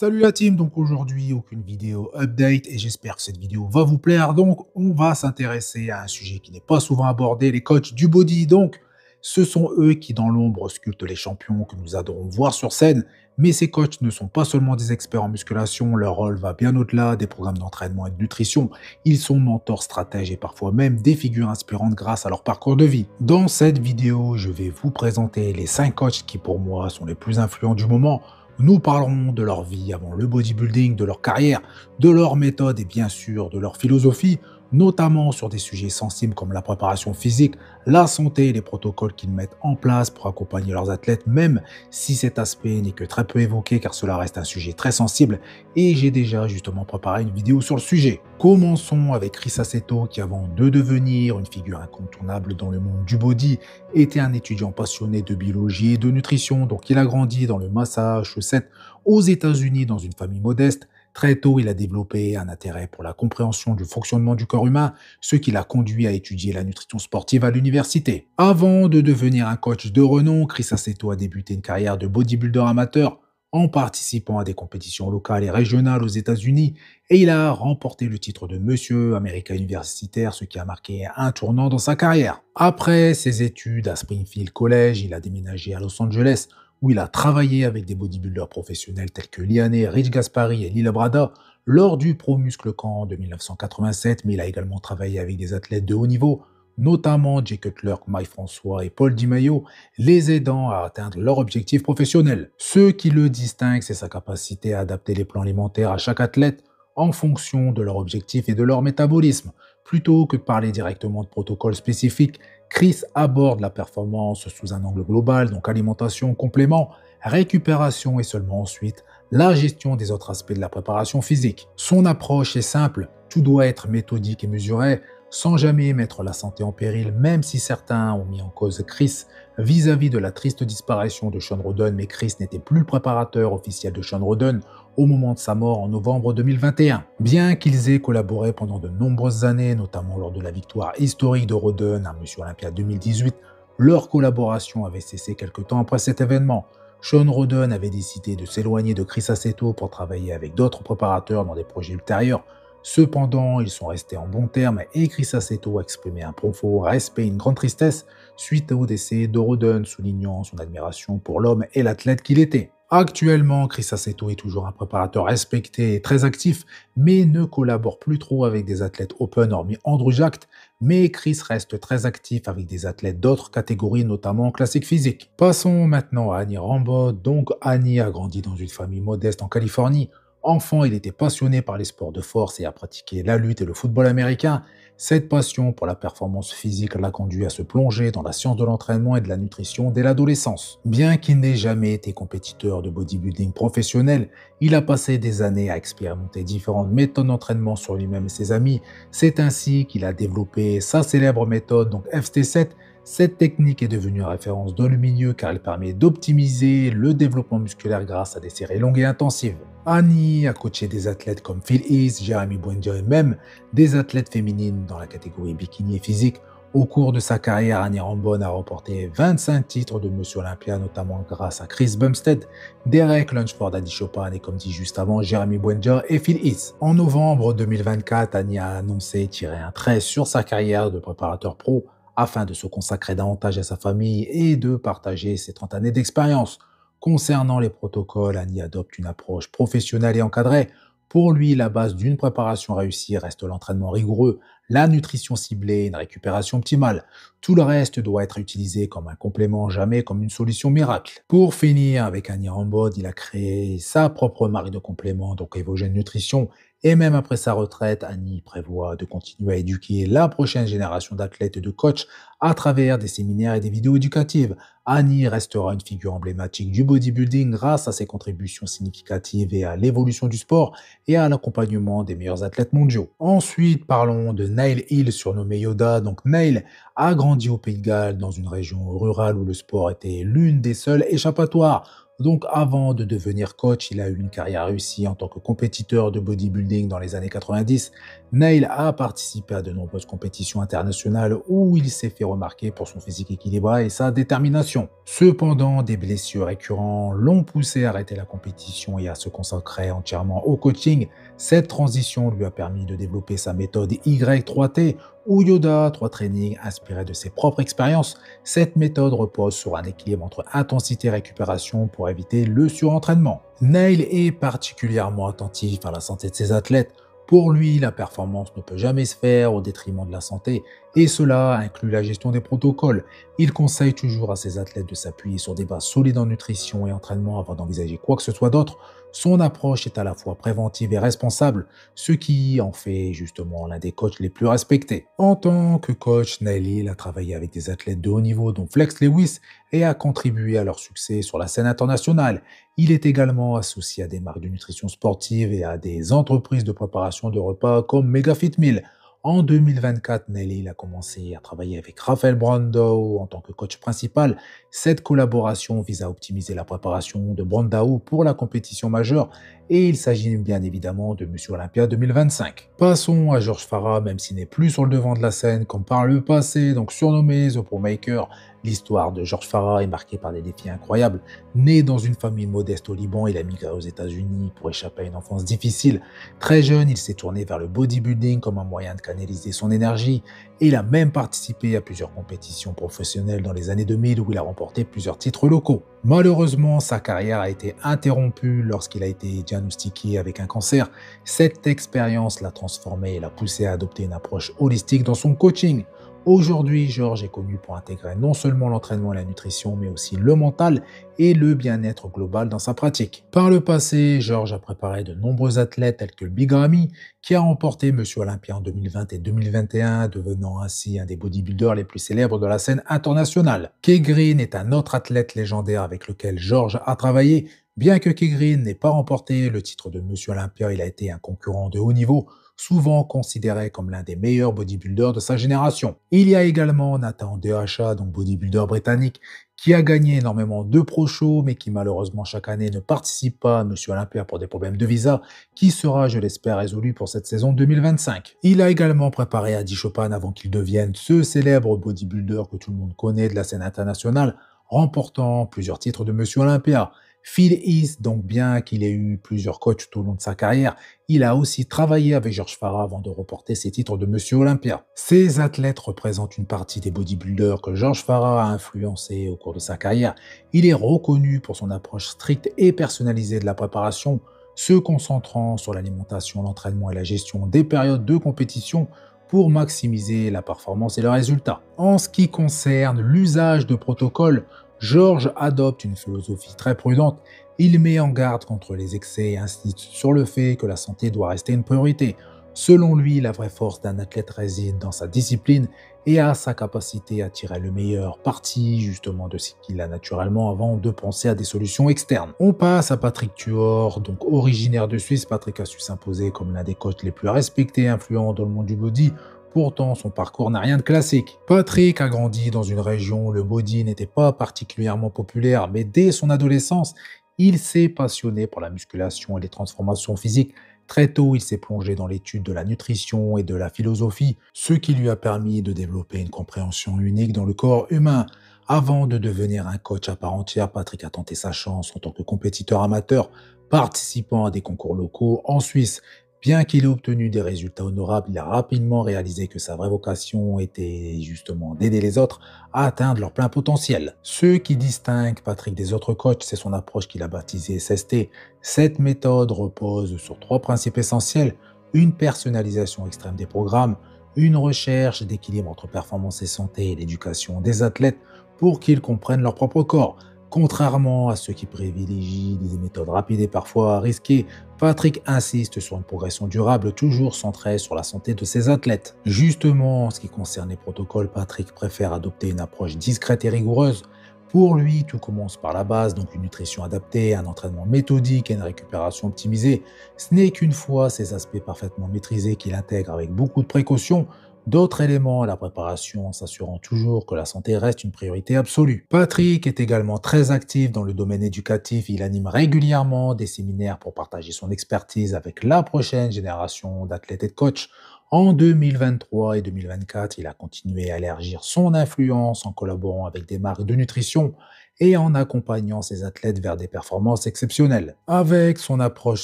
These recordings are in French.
Salut la team, donc aujourd'hui aucune vidéo update et j'espère que cette vidéo va vous plaire. Donc on va s'intéresser à un sujet qui n'est pas souvent abordé, les coachs du body. Donc ce sont eux qui dans l'ombre sculptent les champions que nous adorons voir sur scène. Mais ces coachs ne sont pas seulement des experts en musculation, leur rôle va bien au-delà des programmes d'entraînement et de nutrition. Ils sont mentors, stratèges et parfois même des figures inspirantes grâce à leur parcours de vie. Dans cette vidéo, je vais vous présenter les 5 coachs qui pour moi sont les plus influents du moment. Nous parlerons de leur vie avant le bodybuilding, de leur carrière, de leur méthode et bien sûr de leur philosophie, notamment sur des sujets sensibles comme la préparation physique, la santé et les protocoles qu'ils mettent en place pour accompagner leurs athlètes, même si cet aspect n'est que très peu évoqué car cela reste un sujet très sensible et j'ai déjà justement préparé une vidéo sur le sujet. Commençons avec Chris Aceto qui avant de devenir une figure incontournable dans le monde du body était un étudiant passionné de biologie et de nutrition, donc il a grandi dans le Massachusetts aux États-Unis dans une famille modeste. Très tôt, il a développé un intérêt pour la compréhension du fonctionnement du corps humain, ce qui l'a conduit à étudier la nutrition sportive à l'université. Avant de devenir un coach de renom, Chris Aceto a débuté une carrière de bodybuilder amateur en participant à des compétitions locales et régionales aux États-Unis et il a remporté le titre de Monsieur Américain universitaire, ce qui a marqué un tournant dans sa carrière. Après ses études à Springfield College, il a déménagé à Los Angeles où il a travaillé avec des bodybuilders professionnels tels que Liane, Rich Gaspari et Lila Brada lors du Pro Muscle Camp de 1987, mais il a également travaillé avec des athlètes de haut niveau, notamment Jay Cutler, Mike François et Paul Di Maio, les aidant à atteindre leur objectif professionnel. Ce qui le distingue, c'est sa capacité à adapter les plans alimentaires à chaque athlète en fonction de leur objectif et de leur métabolisme. Plutôt que de parler directement de protocoles spécifiques, Chris aborde la performance sous un angle global, donc alimentation, complément, récupération et seulement ensuite la gestion des autres aspects de la préparation physique. Son approche est simple, tout doit être méthodique et mesuré, sans jamais mettre la santé en péril, même si certains ont mis en cause Chris vis-à-vis de la triste disparition de Sean Roden, mais Chris n'était plus le préparateur officiel de Sean Roden au moment de sa mort en novembre 2021. Bien qu'ils aient collaboré pendant de nombreuses années, notamment lors de la victoire historique de Roden à Monsieur Olympia 2018, leur collaboration avait cessé quelque temps après cet événement. Sean Roden avait décidé de s'éloigner de Chris Aceto pour travailler avec d'autres préparateurs dans des projets ultérieurs. Cependant, ils sont restés en bons termes et Chris Aceto a exprimé un profond respect et une grande tristesse suite au décès de Roden, soulignant son admiration pour l'homme et l'athlète qu'il était. Actuellement, Chris Aceto est toujours un préparateur respecté et très actif, mais ne collabore plus trop avec des athlètes open hormis Andrew Jacked, mais Chris reste très actif avec des athlètes d'autres catégories, notamment classique physique. Passons maintenant à Annie Rambaud. Donc Annie a grandi dans une famille modeste en Californie. Enfant, il était passionné par les sports de force et a pratiqué la lutte et le football américain. Cette passion pour la performance physique l'a conduit à se plonger dans la science de l'entraînement et de la nutrition dès l'adolescence. Bien qu'il n'ait jamais été compétiteur de bodybuilding professionnel, il a passé des années à expérimenter différentes méthodes d'entraînement sur lui-même et ses amis. C'est ainsi qu'il a développé sa célèbre méthode, donc FT7. Cette technique est devenue référence dans le milieu car elle permet d'optimiser le développement musculaire grâce à des séries longues et intensives. Annie a coaché des athlètes comme Phil Heath, Jeremy Buendia et même des athlètes féminines dans la catégorie bikini et physique. Au cours de sa carrière, Annie Rambaud a remporté 25 titres de Monsieur Olympia, notamment grâce à Chris Bumstead, Derek Lunsford, Adi Chopin et comme dit juste avant, Jeremy Buendia et Phil Heath. En novembre 2024, Annie a annoncé tirer un trait sur sa carrière de préparateur pro afin de se consacrer davantage à sa famille et de partager ses 30 années d'expérience. Concernant les protocoles, Annie adopte une approche professionnelle et encadrée. Pour lui, la base d'une préparation réussie reste l'entraînement rigoureux, la nutrition ciblée et une récupération optimale. Tout le reste doit être utilisé comme un complément, jamais comme une solution miracle. Pour finir, avec Annie Rambaud, il a créé sa propre marque de compléments, donc Evogène Nutrition, et même après sa retraite, Annie prévoit de continuer à éduquer la prochaine génération d'athlètes et de coachs à travers des séminaires et des vidéos éducatives. Annie restera une figure emblématique du bodybuilding grâce à ses contributions significatives et à l'évolution du sport et à l'accompagnement des meilleurs athlètes mondiaux. Ensuite, parlons de Neil Hill, surnommé Yoda. Donc Neil a grandi au Pays de Galles, dans une région rurale où le sport était l'une des seules échappatoires. Donc avant de devenir coach, il a eu une carrière réussie en tant que compétiteur de bodybuilding dans les années 90. Neil a participé à de nombreuses compétitions internationales où il s'est fait remarquer pour son physique équilibré et sa détermination. Cependant, des blessures récurrentes l'ont poussé à arrêter la compétition et à se consacrer entièrement au coaching. Cette transition lui a permis de développer sa méthode Y3T ou Yoda 3 Training inspirée de ses propres expériences. Cette méthode repose sur un équilibre entre intensité et récupération pour éviter le surentraînement. Neil est particulièrement attentif à la santé de ses athlètes. Pour lui, la performance ne peut jamais se faire au détriment de la santé, et cela inclut la gestion des protocoles. Il conseille toujours à ses athlètes de s'appuyer sur des bases solides en nutrition et entraînement avant d'envisager quoi que ce soit d'autre. Son approche est à la fois préventive et responsable, ce qui en fait justement l'un des coachs les plus respectés. En tant que coach, Nail a travaillé avec des athlètes de haut niveau dont Flex Lewis et a contribué à leur succès sur la scène internationale. Il est également associé à des marques de nutrition sportive et à des entreprises de préparation de repas comme MegaFit Meal. En 2024, Nelly a commencé à travailler avec Raphaël Brandao en tant que coach principal. Cette collaboration vise à optimiser la préparation de Brandao pour la compétition majeure et il s'agit bien évidemment de Monsieur Olympia 2025. Passons à Georges Farah, même s'il n'est plus sur le devant de la scène comme par le passé, donc surnommé The Pro Maker. L'histoire de Georges Farah est marquée par des défis incroyables. Né dans une famille modeste au Liban, il a migré aux États-Unis pour échapper à une enfance difficile. Très jeune, il s'est tourné vers le bodybuilding comme un moyen de canaliser son énergie et il a même participé à plusieurs compétitions professionnelles dans les années 2000 où il a remporté plusieurs titres locaux. Malheureusement, sa carrière a été interrompue lorsqu'il a été diagnostiqué avec un cancer. Cette expérience l'a transformé et l'a poussé à adopter une approche holistique dans son coaching. Aujourd'hui, Georges est connu pour intégrer non seulement l'entraînement et la nutrition, mais aussi le mental et le bien-être global dans sa pratique. Par le passé, Georges a préparé de nombreux athlètes tels que le Big Ramy, qui a remporté Monsieur Olympia en 2020 et 2021, devenant ainsi un des bodybuilders les plus célèbres de la scène internationale. Kay Green est un autre athlète légendaire avec lequel Georges a travaillé. Bien que Kay Green n'ait pas remporté le titre de Monsieur Olympia, il a été un concurrent de haut niveau, souvent considéré comme l'un des meilleurs bodybuilders de sa génération. Il y a également Nathan Dehacha, donc bodybuilder britannique, qui a gagné énormément de pro shows, mais qui malheureusement chaque année ne participe pas à Monsieur Olympia pour des problèmes de visa, qui sera, je l'espère, résolu pour cette saison 2025. Il a également préparé Adi Chopin avant qu'il devienne ce célèbre bodybuilder que tout le monde connaît de la scène internationale, remportant plusieurs titres de Monsieur Olympia. Phil Heath, donc bien qu'il ait eu plusieurs coachs tout au long de sa carrière, il a aussi travaillé avec Georges Farah avant de remporter ses titres de Monsieur Olympia. Ces athlètes représentent une partie des bodybuilders que Georges Farah a influencé au cours de sa carrière. Il est reconnu pour son approche stricte et personnalisée de la préparation, se concentrant sur l'alimentation, l'entraînement et la gestion des périodes de compétition pour maximiser la performance et le résultat. En ce qui concerne l'usage de protocoles, Georges adopte une philosophie très prudente. Il met en garde contre les excès et insiste sur le fait que la santé doit rester une priorité. Selon lui, la vraie force d'un athlète réside dans sa discipline et à sa capacité à tirer le meilleur parti justement de ce qu'il a naturellement avant de penser à des solutions externes. On passe à Patrick Tuor, donc originaire de Suisse. Patrick a su s'imposer comme l'un des coachs les plus respectés et influents dans le monde du body. Pourtant, son parcours n'a rien de classique. Patrick a grandi dans une région où le body n'était pas particulièrement populaire, mais dès son adolescence, il s'est passionné pour la musculation et les transformations physiques. Très tôt, il s'est plongé dans l'étude de la nutrition et de la philosophie, ce qui lui a permis de développer une compréhension unique dans le corps humain. Avant de devenir un coach à part entière, Patrick a tenté sa chance en tant que compétiteur amateur, participant à des concours locaux en Suisse. Bien qu'il ait obtenu des résultats honorables, il a rapidement réalisé que sa vraie vocation était justement d'aider les autres à atteindre leur plein potentiel. Ce qui distingue Patrick des autres coachs, c'est son approche qu'il a baptisée SST. Cette méthode repose sur trois principes essentiels: une personnalisation extrême des programmes, une recherche d'équilibre entre performance et santé et l'éducation des athlètes pour qu'ils comprennent leur propre corps. Contrairement à ceux qui privilégient des méthodes rapides et parfois risquées, Patrick insiste sur une progression durable toujours centrée sur la santé de ses athlètes. Justement, en ce qui concerne les protocoles, Patrick préfère adopter une approche discrète et rigoureuse. Pour lui, tout commence par la base, donc une nutrition adaptée, un entraînement méthodique et une récupération optimisée. Ce n'est qu'une fois ces aspects parfaitement maîtrisés qu'il intègre avec beaucoup de précaution d'autres éléments à la préparation en s'assurant toujours que la santé reste une priorité absolue. Patrick est également très actif dans le domaine éducatif. Il anime régulièrement des séminaires pour partager son expertise avec la prochaine génération d'athlètes et de coachs. En 2023 et 2024, il a continué à élargir son influence en collaborant avec des marques de nutrition et en accompagnant ses athlètes vers des performances exceptionnelles. Avec son approche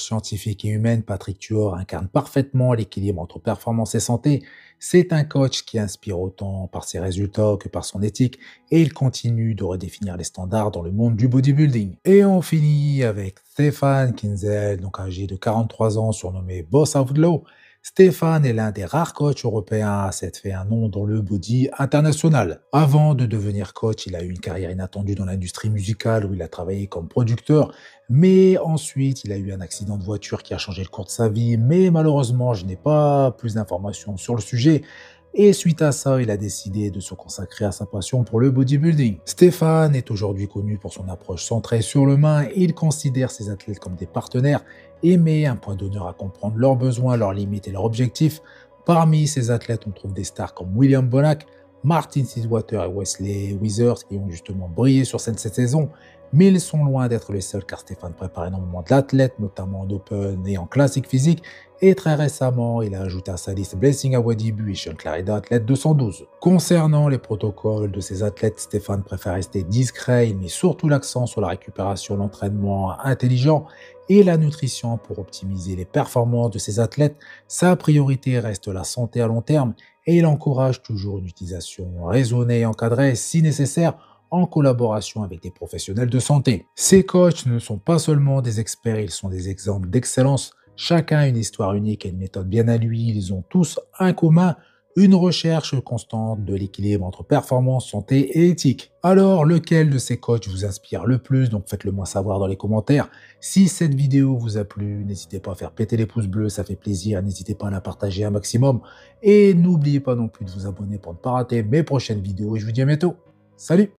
scientifique et humaine, Patrick Tuor incarne parfaitement l'équilibre entre performance et santé. C'est un coach qui inspire autant par ses résultats que par son éthique et il continue de redéfinir les standards dans le monde du bodybuilding. Et on finit avec Stéphane Kinzel, donc âgé de 43 ans, surnommé Boss Outlaw. Stéphane est l'un des rares coachs européens à s'être fait un nom dans le body international. Avant de devenir coach, il a eu une carrière inattendue dans l'industrie musicale où il a travaillé comme producteur, mais ensuite il a eu un accident de voiture qui a changé le cours de sa vie, mais malheureusement je n'ai pas plus d'informations sur le sujet. Et suite à ça, il a décidé de se consacrer à sa passion pour le bodybuilding. Stéphane est aujourd'hui connu pour son approche centrée sur l'humain et il considère ses athlètes comme des partenaires et met un point d'honneur à comprendre leurs besoins, leurs limites et leurs objectifs. Parmi ces athlètes, on trouve des stars comme William Bonac, Martin Sidwater et Wesley Withers qui ont justement brillé sur scène cette saison, mais ils sont loin d'être les seuls car Stéphane prépare énormément d'athlètes, notamment en open et en classique physique, et très récemment, il a ajouté à sa liste Blessing Awadibu et Sean Clarida, athlète 212. Concernant les protocoles de ces athlètes, Stéphane préfère rester discret, il met surtout l'accent sur la récupération, l'entraînement intelligent et la nutrition pour optimiser les performances de ses athlètes. Sa priorité reste la santé à long terme et il encourage toujours une utilisation raisonnée et encadrée si nécessaire en collaboration avec des professionnels de santé. Ces coachs ne sont pas seulement des experts, ils sont des exemples d'excellence. Chacun a une histoire unique et une méthode bien à lui. Ils ont tous un commun, une recherche constante de l'équilibre entre performance, santé et éthique. Alors, lequel de ces coachs vous inspire le plus? Donc faites-le moi savoir dans les commentaires. Si cette vidéo vous a plu, n'hésitez pas à faire péter les pouces bleus, ça fait plaisir. N'hésitez pas à la partager un maximum. Et n'oubliez pas non plus de vous abonner pour ne pas rater mes prochaines vidéos. Et je vous dis à bientôt. Salut!